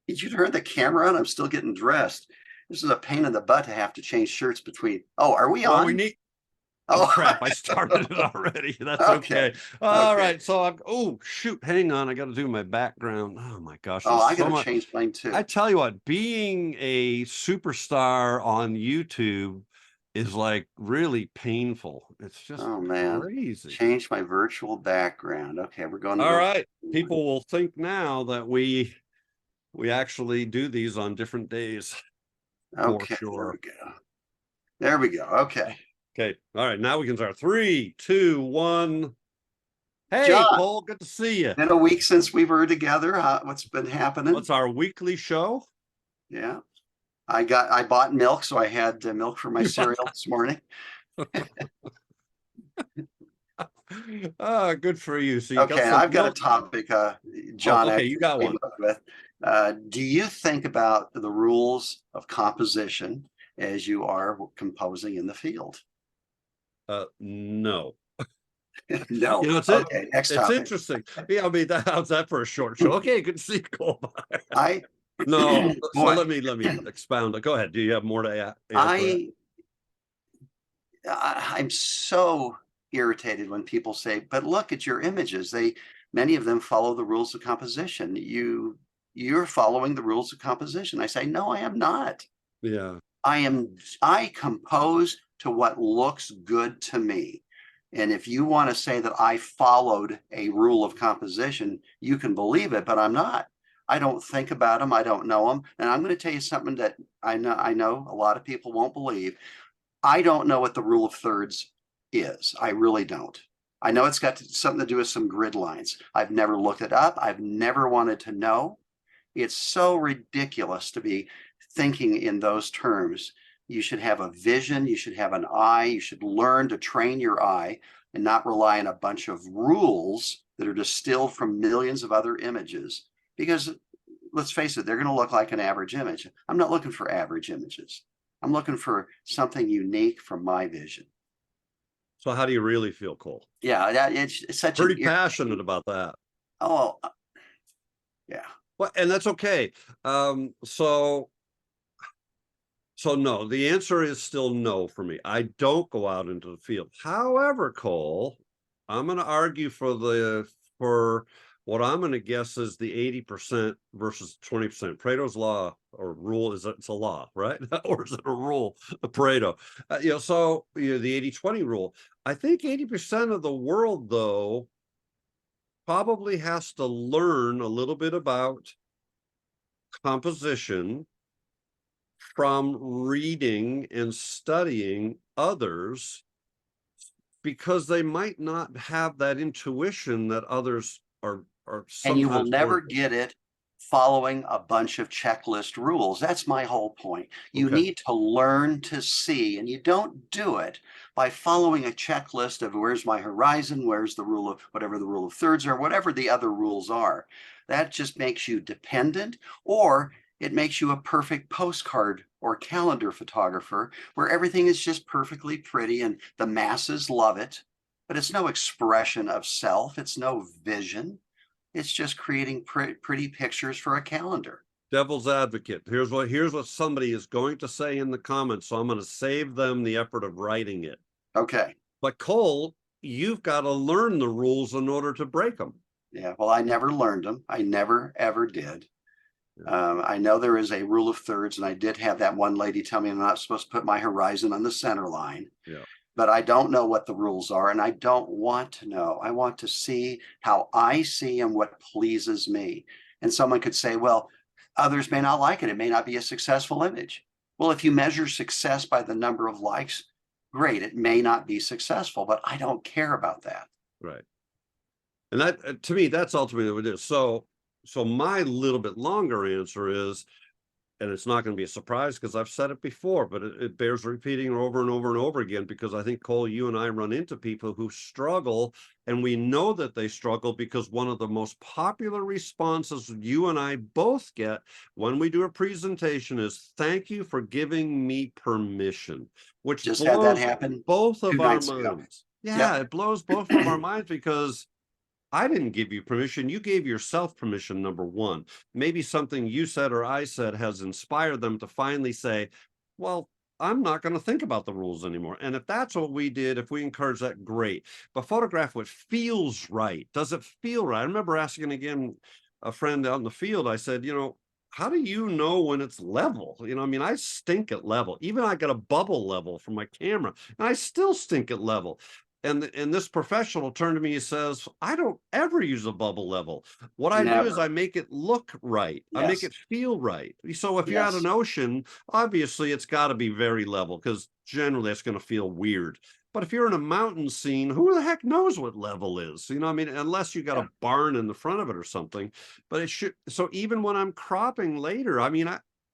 Did you turn the camera on? I'm still getting dressed. This is a pain in the butt to have to change shirts between. Oh, are we Well, we on? need. Oh Oh, crap! I started it already. That's okay. okay. All Okay. right. So I'm. Oh shoot! Hang on. I got to do my background. Oh my gosh! Oh, There's I got so to much. change mine I too. tell you what, being a superstar on YouTube is like really painful. It's just Oh man. crazy. Change my virtual background. Okay, we're going to All go. right. People will think now that we actually do these on different days for Okay, there sure. we go. There we go. Okay. Okay. All right. Now we can start. 3, 2, 1. Hey, John, Cole, good to see you. been a week since we were together. What's been happening? What's our weekly show? Yeah. I bought milk, so I had milk for my cereal this morning. Good for you. So you got Okay, and some I've got a milk. topic, Oh, John okay, you actually got came one. up with. Do you think about the rules of composition as you are composing in the field? No. No. You know, Okay, next it's topic. interesting. Yeah, I mean, how's that for a short show? Okay, good to see you, Cole. I, No, so boy, let me expound. Go ahead. Do you have more to add to that? I, I'm so irritated when people say, "But look at your images. Many of them follow the rules of composition. You're following the rules of composition." I say, "No, I am not. Yeah. I compose to what looks good to me. And if you want to say that I followed a rule of composition, you can believe it, but I'm not. I don't think about them. I don't know them. And I'm going to tell you something that I know a lot of people won't believe. I don't know what the rule of thirds is. I really don't. I know it's got something to do with some grid lines. I've never looked it up. I've never wanted to know. It's so ridiculous to be thinking in those terms. You should have a vision, you should have an eye, you should learn to train your eye and not rely on a bunch of rules that are distilled from millions of other images. Because let's face it, they're going to look like an average image. I'm not looking for average images. I'm looking for something unique from my vision. So how do you really feel, Cole? Yeah, it's such an Pretty passionate irritating. about that. Oh, yeah. Well, and that's okay. Um, so so no, the answer is still no for me. I don't go out into the field. However, Cole, I'm going to argue for what I'm going to guess is the 80% versus 20%. Pareto's law or rule is it's a law, right? Or is it a rule? A Pareto. So the 80-20 rule. I think 80% of the world though probably has to learn a little bit about composition from reading and studying others because they might not have that intuition that others are And you will sometimes born never with. get it following a bunch of checklist rules. That's my whole point. You Okay. need to learn to see, and you don't do it by following a checklist of where's my horizon, where's the rule of whatever the rule of thirds are, whatever the other rules are. That just makes you dependent, or it makes you a perfect postcard or calendar photographer where everything is just perfectly pretty and the masses love it, but it's no expression of self, it's no vision. It's just creating pretty pictures for a calendar. Devil's advocate. Here's what somebody is going to say in the comments. So I'm going to save them the effort of writing it. Okay. But Cole, you've got to learn the rules in order to break them. Yeah. Well, I never learned them. I never, ever did. Yeah. I know there is a rule of thirds, and I did have that one lady tell me I'm not supposed to put my horizon on the center line. Yeah. But I don't know what the rules are, and I don't want to know. I want to see how I see and what pleases me. And someone could say, well, others may not like it. It may not be a successful image. Well, if you measure success by the number of likes, great. It may not be successful, but I don't care about that. Right. And that to me, that's ultimately what it is. So my little bit longer answer is, and it's not going to be a surprise because I've said it before, but it bears repeating over and over and over again because I think, Cole, you and I run into people who struggle, and we know that they struggle because one of the most popular responses you and I both get when we do a presentation is, thank you for giving me permission, which Just had that blows happen both two of our nights ago. minds. Yeah, Yep. it blows both of our minds because I didn't give you permission. You gave yourself permission, number one. Maybe something you said or I said has inspired them to finally say, well, I'm not going to think about the rules anymore. And if that's what we did, if we encourage that, great. But photograph what feels right. Does it feel right? I remember asking again a friend out in the field, I said, how do you know when it's level? I mean, I stink at level. Even I got a bubble level from my camera, and I still stink at level. And this professional turned to me and says, I don't ever use a bubble level. What I do is Never. I make it look right. I make Yes. it feel right. So if you're at Yes. an ocean, obviously it's got to be very level, because generally it's going to feel weird. But if you're in a mountain scene, who the heck knows what level is? I mean, unless you got Yeah. a barn in the front of it or something. But it should. So even when I'm cropping later, I mean,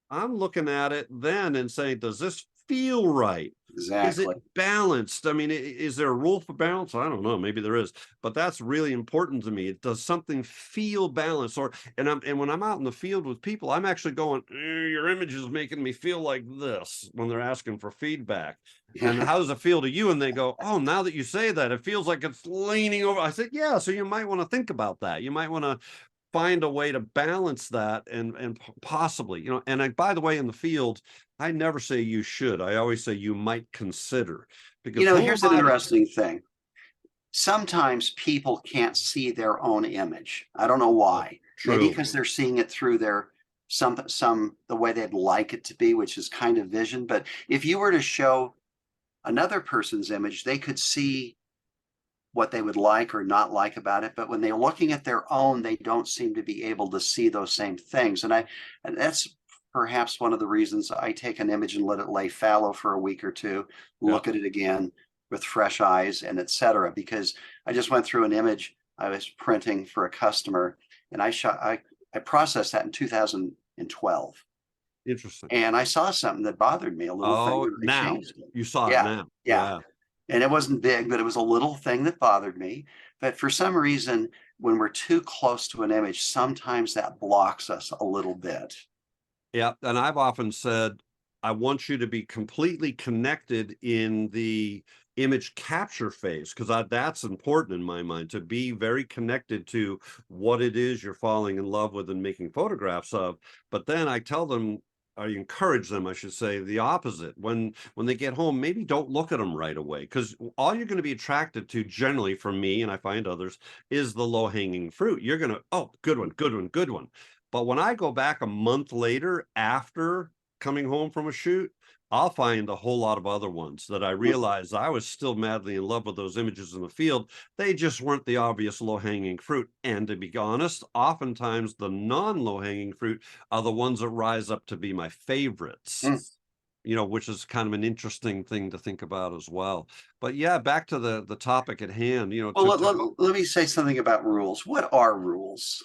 I'm looking at it then and saying, does this feel right? Is it Exactly. balanced? I mean, is there a rule for balance? I don't know. Maybe there is, but that's really important to me. Does something feel balanced? And when I'm out in the field with people, I'm actually going, your image is making me feel like this, when they're asking for feedback. And how does it feel to you? And they go, oh, now that you say that, it feels like it's leaning over. I said, yeah. So you might want to think about that. You might want to find a way to balance that, and possibly, and by the way, in the field, I never say you should. I always say you might consider, because who am Here's an I to? interesting thing. Sometimes people can't see their own image. I don't know why. Maybe True. because they're seeing it through their the way they'd like it to be, which is kind of vision. But if you were to show another person's image, they could see what they would like or not like about it. But when they're looking at their own, they don't seem to be able to see those same things. And that's perhaps one of the reasons I take an image and let it lay fallow for a week or two, look at it again with fresh eyes, and etc. Because I just went through an image I was printing for a customer, and I processed that in 2012. Interesting. And I saw something that bothered me, a little thing, Oh, and I now changed it. you saw it Yeah, now. yeah. Yeah. And it wasn't big, but it was a little thing that bothered me. But for some reason, when we're too close to an image, sometimes that blocks us a little bit. Yeah. And I've often said, I want you to be completely connected in the image capture phase, because that's important in my mind, to be very connected to what it is you're falling in love with and making photographs of. But then I tell them, I encourage them, I should say, the opposite. When they get home, maybe don't look at them right away, because all you're going to be attracted to, generally, from me, and I find others, is the low-hanging fruit. You're going to, oh, good one, good one, good one. But when I go back a month later after coming home from a shoot, I'll find a whole lot of other ones that I realized I was still madly in love with those images in the field. They just weren't the obvious low-hanging fruit. And to be honest, oftentimes the non-low-hanging fruit are the ones that rise up to be my favorites, which is kind of an interesting thing to think about as well. But yeah, back to the topic at hand, Well, let me say something about rules. What are rules?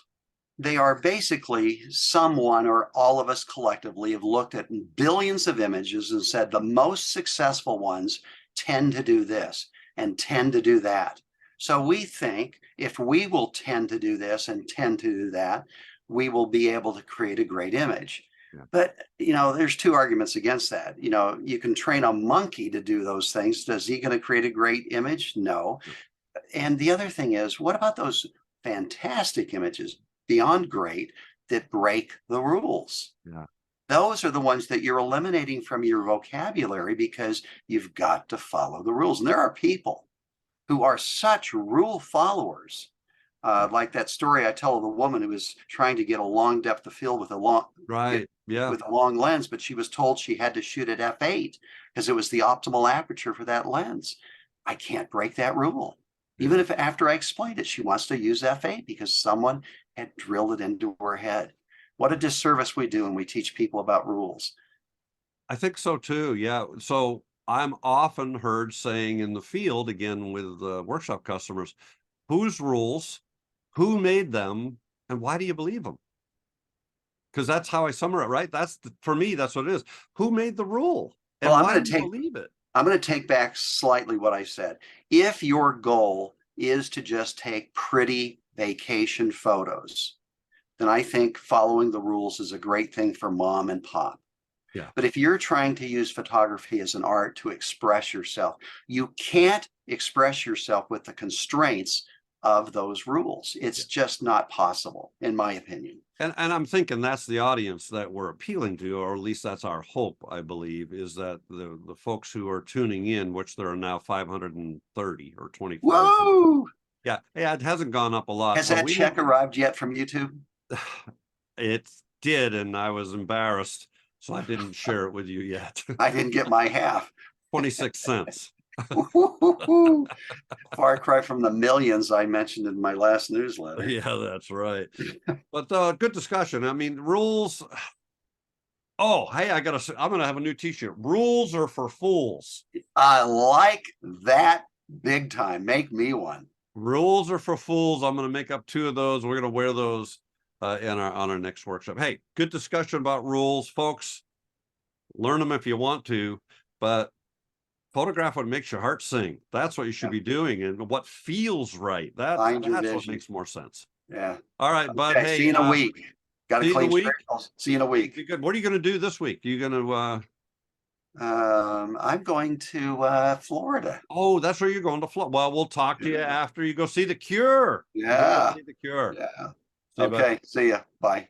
They are basically someone or all of us collectively have looked at billions of images and said the most successful ones tend to do this and tend to do that. So we think if we will tend to do this and tend to do that, we will be able to create a great image. Yeah. But, there's two arguments against that. You can train a monkey to do those things. Is he going to create a great image? No. And the other thing is, what about those fantastic images, beyond great, that break the rules? Yeah. Those are the ones that you're eliminating from your vocabulary because you've got to follow the rules. And there are people who are such rule followers. Like that story I tell of the woman who was trying to get a long depth of field with a long with a long lens, but she was told she had to shoot at f8 because it was the optimal aperture for that lens. I can't break that rule. Even if after I explained it, she wants to use f8 because someone had drilled it into her head. What a disservice we do when we teach people about rules. I think so too. Yeah. So I'm often heard saying in the field, again with workshop customers, whose rules, who made them, and why do you believe them? Because that's how I summarize it, right? For me, that's what it is. Who made the rule, and Well, why do you believe it? I'm going to take back slightly what I said. If your goal is to just take pretty vacation photos, then I think following the rules is a great thing for mom and pop. Yeah. But if you're trying to use photography as an art to express yourself, you can't express yourself with the constraints of those rules. It's just not possible, in my opinion. And I'm thinking that's the audience that we're appealing to, or at least that's our hope, I believe, is that the folks who are tuning in, which there are now 530 or 25. Whoa! Yeah, it hasn't gone up a lot. Has so that we check need- arrived yet from YouTube? It did, and I was embarrassed, so I didn't share it with you yet. I didn't get my half. 26 cents. Far cry from the millions I mentioned in my last newsletter. Yeah, that's right. But good discussion. I mean, rules. Oh, hey, I'm gonna have a new t-shirt. Rules are for fools. I like that big time. Make me one. Rules are for fools. I'm gonna make up 2 of those. We're gonna wear those on our next workshop. Hey, good discussion about rules, folks. Learn them if you want to, but photograph what makes your heart sing. That's what you should be doing, and what feels right. Find your That's what vision. makes more sense. Yeah. All right, bud. Okay, Hey, see you in a week. Got see to you in a clean week. circles. See you in a week. Good. What are you going to do this week? You going to? I'm going to Florida. Oh, that's where you're going to Florida. Well, we'll talk to you after you go see The Cure. Yeah. See The Cure. Yeah. See you, bud. Okay. See ya. Bye.